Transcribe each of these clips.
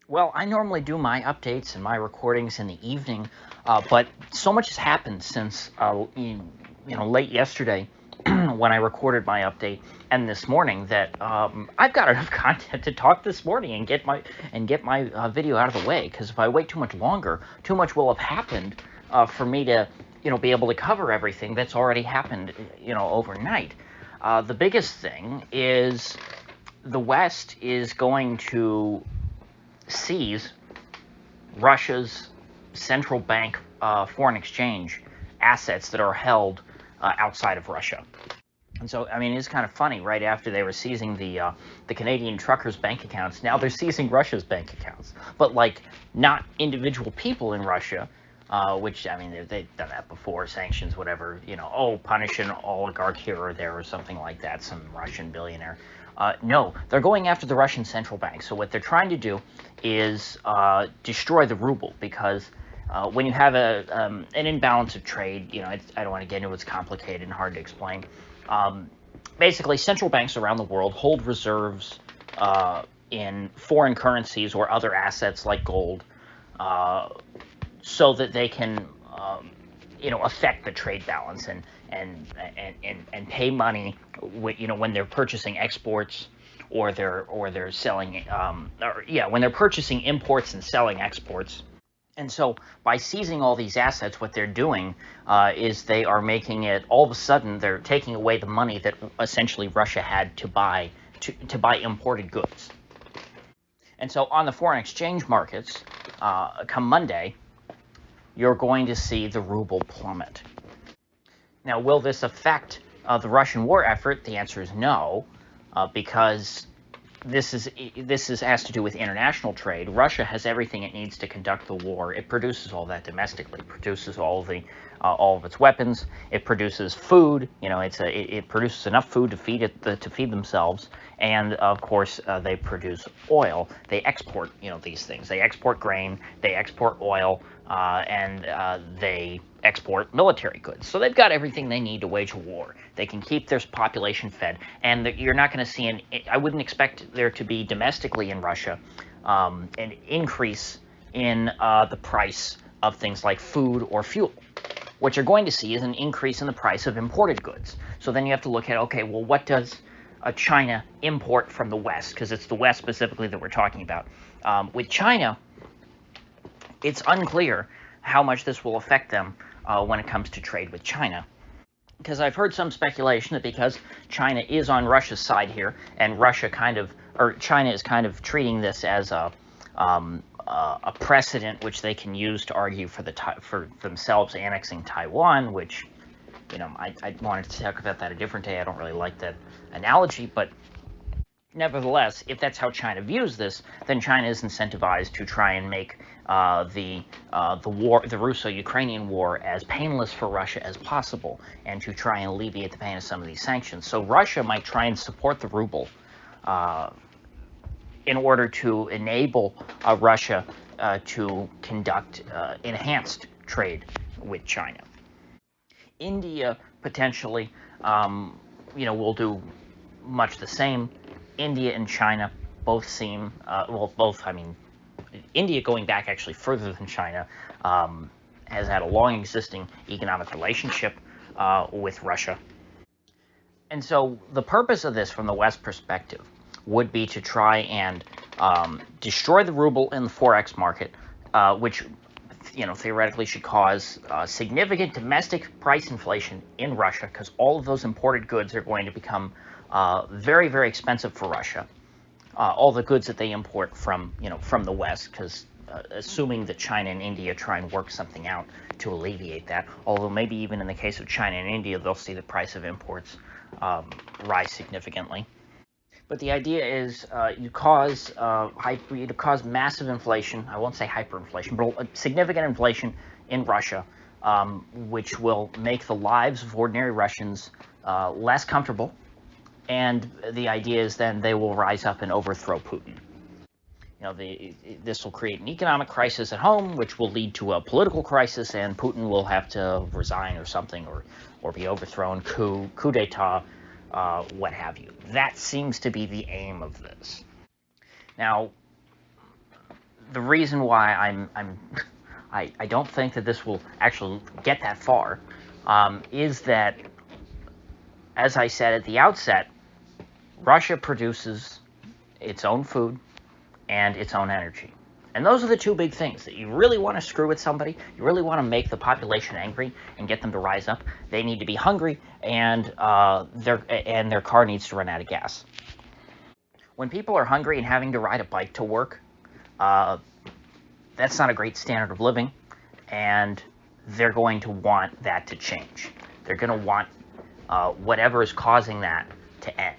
Well, I normally do my updates and my recordings in the evening, but so much has happened since late yesterday when I recorded my update and this morning that I've got enough content to talk this morning and get my video out of the way. Because if I wait too much longer, too much will have happened for me to be able to cover everything that's already happened overnight. The biggest thing is the West is going to seize Russia's central bank foreign exchange assets that are held outside of Russia. And so, I mean, it's kind of funny. Right after they were seizing the Canadian truckers' bank accounts, now they're seizing Russia's bank accounts. But, like, not individual people in Russia, which, I mean, they've done that before, sanctions, whatever, punish an oligarch here or there or something like that, some Russian billionaire. No, they're going after the Russian central bank. So what they're trying to do is destroy the ruble, because when you have an imbalance of trade, I don't want to get into it's complicated and hard to explain. Basically, central banks around the world hold reserves in foreign currencies or other assets like gold, so that they can affect the trade balance and pay money when they're purchasing exports or they're selling when they're purchasing imports and selling exports. And so by seizing all these assets, what they're doing is they are making it, all of a sudden they're taking away the money that essentially Russia had to buy imported goods. And so on the foreign exchange markets, come Monday, you're going to see the ruble plummet. Now, will this affect the Russian war effort? The answer is no, because this has to do with international trade. Russia has everything it needs to conduct the war. It produces all that domestically. It produces all of its weapons. It produces food. It produces enough food to feed themselves. And of course, they produce oil. They export these things. They export grain. They export oil, and they export military goods. So they've got everything they need to wage a war. They can keep their population fed, and you're not going to see I wouldn't expect there to be domestically in Russia an increase in the price of things like food or fuel. What you're going to see is an increase in the price of imported goods. So then you have to look at, okay, well, what does China import from the West? Because it's the West specifically that we're talking about. With China, it's unclear how much this will affect them when it comes to trade with China. Because I've heard some speculation that because China is on Russia's side here, and China is kind of treating this as a precedent which they can use to argue for themselves annexing Taiwan, which, I wanted to talk about that a different day. I don't really like that analogy, but nevertheless, if that's how China views this, then China is incentivized to try and make the Russo-Ukrainian war as painless for Russia as possible, and to try and alleviate the pain of some of these sanctions. So Russia might try and support the ruble in order to enable Russia to conduct enhanced trade with China. India potentially, will do much the same. India and China both seem, India, going back actually further than China, has had a long existing economic relationship with Russia. And so the purpose of this from the West perspective would be to try and destroy the ruble in the forex market, which theoretically should cause significant domestic price inflation in Russia, because all of those imported goods are going to become very, very expensive for Russia. All the goods that they import from the West, because assuming that China and India try and work something out to alleviate that, although maybe even in the case of China and India, they'll see the price of imports rise significantly. But the idea is you cause massive inflation. I won't say hyperinflation, but significant inflation in Russia, which will make the lives of ordinary Russians less comfortable. And the idea is then they will rise up and overthrow Putin. This will create an economic crisis at home, which will lead to a political crisis, and Putin will have to resign or something, or be overthrown, coup d'etat, what have you. That seems to be the aim of this. Now, the reason why I don't think that this will actually get that far is that, as I said at the outset, Russia produces its own food and its own energy. And those are the two big things that you really want to screw with somebody. You really want to make the population angry and get them to rise up. They need to be hungry, and their car needs to run out of gas. When people are hungry and having to ride a bike to work, that's not a great standard of living, and they're going to want that to change. They're going to want whatever is causing that to end.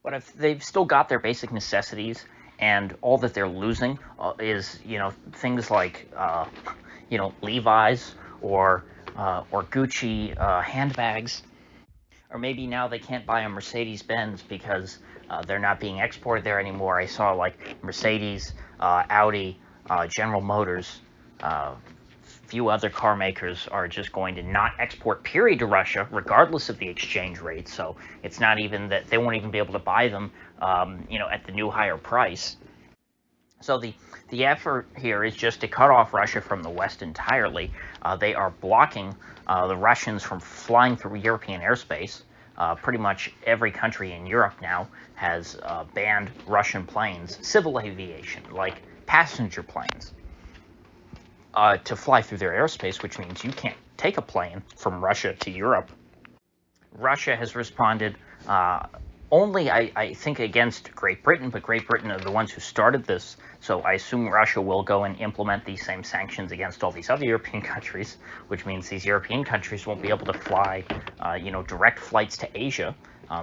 But if they've still got their basic necessities, and all that they're losing is, things like, Levi's or Gucci handbags, or maybe now they can't buy a Mercedes-Benz because they're not being exported there anymore. I saw like Mercedes, Audi, General Motors, few other car makers are just going to not export, period, to Russia, regardless of the exchange rate. So it's not even that they won't even be able to buy them, at the new higher price. So the effort here is just to cut off Russia from the West entirely. They are blocking the Russians from flying through European airspace. Pretty much every country in Europe now has banned Russian planes, civil aviation, like passenger planes, to fly through their airspace, which means you can't take a plane from Russia to Europe. Russia has responded only, I think, against Great Britain, but Great Britain are the ones who started this, so I assume Russia will go and implement these same sanctions against all these other European countries, which means these European countries won't be able to fly, direct flights to Asia,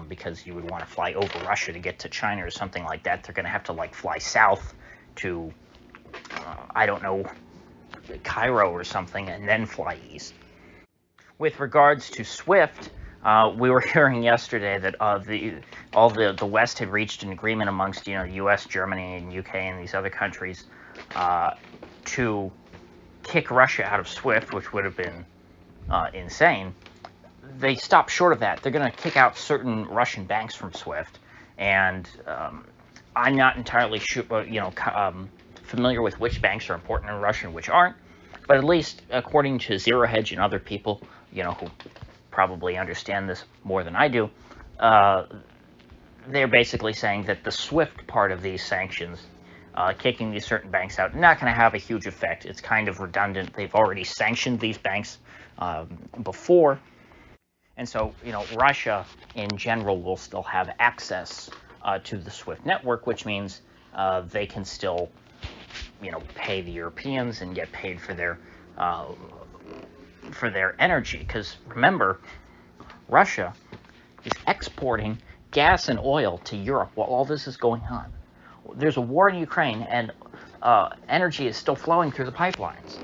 because you would want to fly over Russia to get to China or something like that. They're going to have to, fly south to, I don't know, Cairo or something, and then fly east. With regards to SWIFT, we were hearing yesterday that the West had reached an agreement amongst the U.S., Germany, and U.K. and these other countries to kick Russia out of SWIFT, which would have been insane. They stopped short of that. They're going to kick out certain Russian banks from SWIFT, and I'm not entirely sure, familiar with which banks are important in Russia and which aren't, but at least according to Zero Hedge and other people, who probably understand this more than I do, they're basically saying that the SWIFT part of these sanctions, kicking these certain banks out, not going to have a huge effect. It's kind of redundant. They've already sanctioned these banks before, and so Russia in general will still have access to the SWIFT network, which means they can still pay the Europeans and get paid for their energy. Because remember, Russia is exporting gas and oil to Europe while all this is going on. There's a war in Ukraine, and energy is still flowing through the pipelines.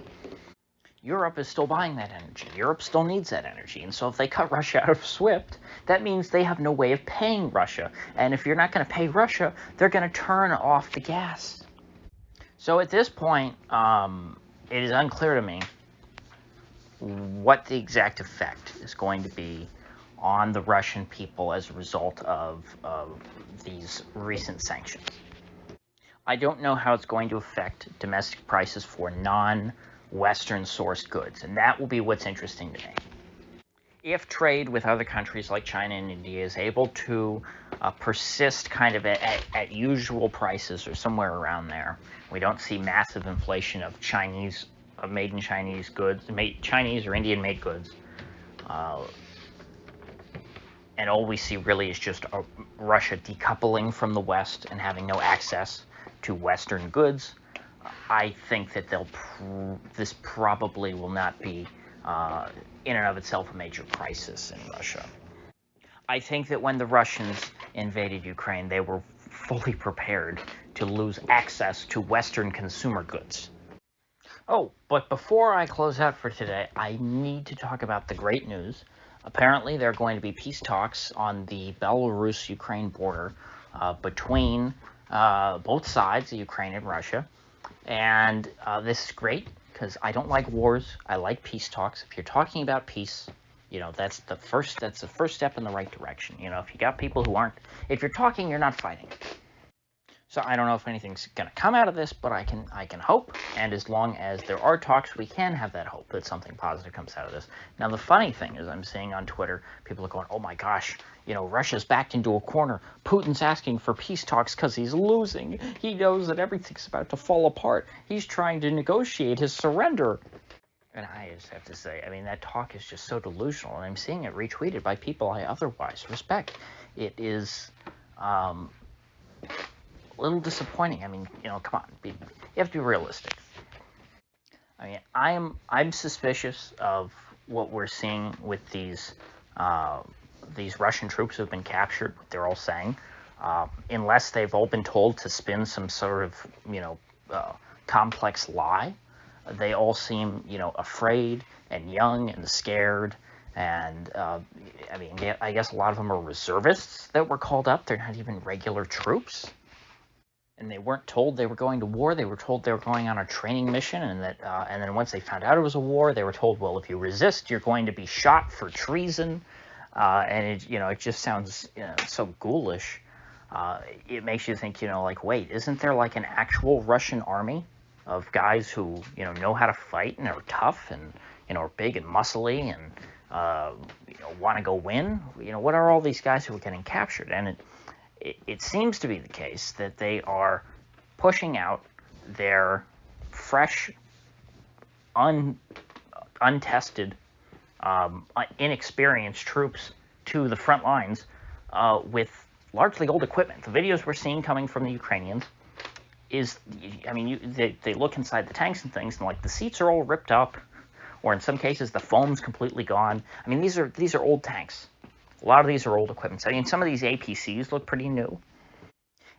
Europe is still buying that energy. Europe still needs that energy. And so if they cut Russia out of SWIFT, that means they have no way of paying Russia. And if you're not going to pay Russia, they're going to turn off the gas. So at this point, it is unclear to me what the exact effect is going to be on the Russian people as a result of these recent sanctions. I don't know how it's going to affect domestic prices for non-Western sourced goods, and that will be what's interesting to me. If trade with other countries like China and India is able to persist kind of at usual prices or somewhere around there, we don't see massive inflation of made in Chinese goods, Chinese or Indian made goods, and all we see really is just Russia decoupling from the West and having no access to Western goods, I think that this probably will not be in and of itself a major crisis in Russia. I think that when the Russians invaded Ukraine, they were fully prepared to lose access to Western consumer goods. Oh, but before I close out for today, I need to talk about the great news. Apparently, there are going to be peace talks on the Belarus-Ukraine border between both sides, Ukraine and Russia. And this is great because I don't like wars. I like peace talks. If you're talking about peace, that's the first step in the right direction. If you got people who aren't, if you're talking, you're not fighting. So I don't know if anything's going to come out of this, but I can hope. And as long as there are talks, we can have that hope that something positive comes out of this. Now, the funny thing is I'm seeing on Twitter, people are going, oh my gosh, Russia's backed into a corner. Putin's asking for peace talks because he's losing. He knows that everything's about to fall apart. He's trying to negotiate his surrender. And I just have to say, I mean, that talk is just so delusional. And I'm seeing it retweeted by people I otherwise respect. It is a little disappointing. I mean, come on, you have to be realistic. I mean, I'm suspicious of what we're seeing with these Russian troops who've been captured. What they're all saying, unless they've all been told to spin some sort of complex lie. They all seem, afraid and young and scared. And, I mean, I guess a lot of them are reservists that were called up. They're not even regular troops. And they weren't told they were going to war. They were told they were going on a training mission. And then once they found out it was a war, they were told, well, if you resist, you're going to be shot for treason. And, it just sounds so ghoulish. It makes you think, like, wait, isn't there like an actual Russian army of guys who, know how to fight and are tough and, are big and muscly and, want to go win? What are all these guys who are getting captured? And it seems to be the case that they are pushing out their fresh, untested, inexperienced troops to the front lines with largely old equipment. The videos we're seeing coming from the Ukrainians they look inside the tanks and things, and like the seats are all ripped up, or in some cases the foam's completely gone. I mean, these are old tanks. A lot of these are old equipment. I mean, some of these APCs look pretty new.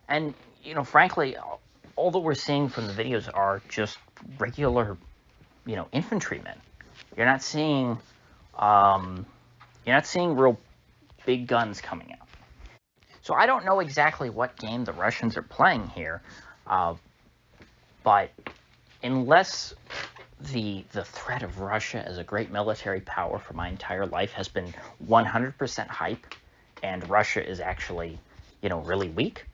And, frankly, all that we're seeing from the videos are just regular, infantrymen. You're not seeing real big guns coming out. So I don't know exactly what game the Russians are playing here. But unless the threat of Russia as a great military power for my entire life has been 100% hype, and Russia is actually, really weak,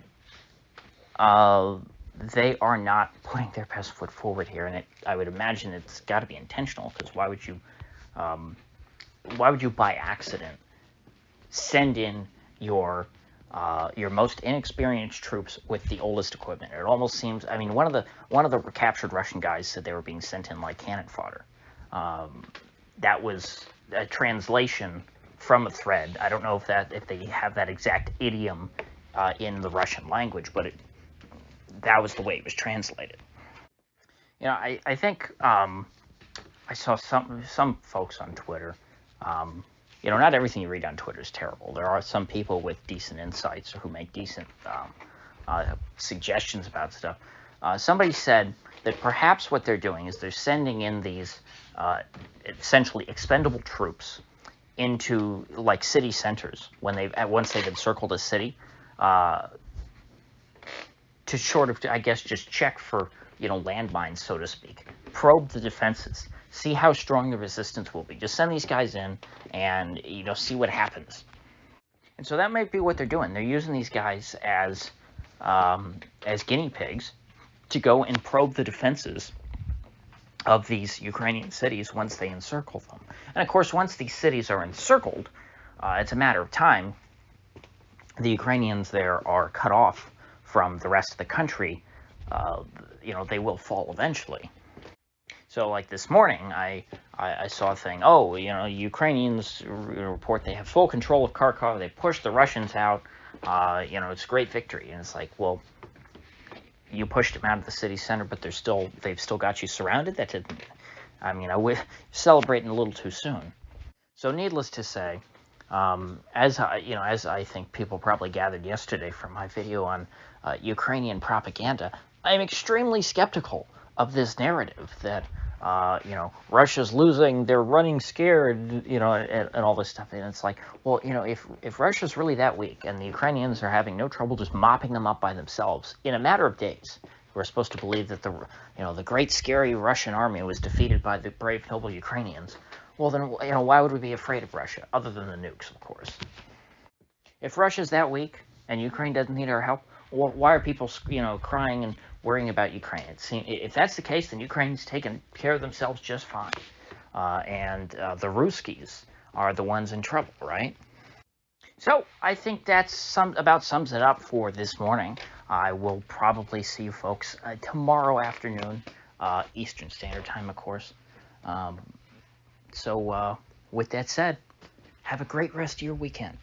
they are not putting their best foot forward here. And I would imagine it's got to be intentional, because why would you by accident send in your most inexperienced troops with the oldest equipment? It almost seems. I mean, one of the captured Russian guys said they were being sent in like cannon fodder. That was a translation from a thread. I don't know if they have that exact idiom in the Russian language, but that was the way it was translated. I think I saw some folks on Twitter. Not everything you read on Twitter is terrible. There are some people with decent insights or who make decent suggestions about stuff. Somebody said that perhaps what they're doing is they're sending in these essentially expendable troops into like city centers once they've encircled a city to sort of, I guess, just check for landmines, so to speak, probe the defenses. See how strong the resistance will be. Just send these guys in and, see what happens. And so that might be what they're doing. They're using these guys as guinea pigs to go and probe the defenses of these Ukrainian cities once they encircle them. And of course, once these cities are encircled, it's a matter of time. The Ukrainians there are cut off from the rest of the country. They will fall eventually. So, like this morning, I saw a thing, Ukrainians report they have full control of Kharkov, they pushed the Russians out, it's a great victory. And it's like, well, you pushed them out of the city center, but they've still got you surrounded? We're celebrating a little too soon. So, needless to say, as I think people probably gathered yesterday from my video on Ukrainian propaganda, I'm extremely skeptical of this narrative that Russia's losing, they're running scared, and all this stuff. And it's like, well, if Russia's really that weak and the Ukrainians are having no trouble just mopping them up by themselves in a matter of days, we're supposed to believe that the great scary Russian army was defeated by the brave noble Ukrainians. Well, then, why would we be afraid of Russia other than the nukes, of course? If Russia's that weak and Ukraine doesn't need our help, why are people, crying and worrying about Ukraine? If that's the case, then Ukraine's taking care of themselves just fine, and the Ruskies are the ones in trouble, right? So I think that's about sums it up for this morning. I will probably see you folks tomorrow afternoon, Eastern Standard Time, of course. Um, so with that said, have a great rest of your weekend.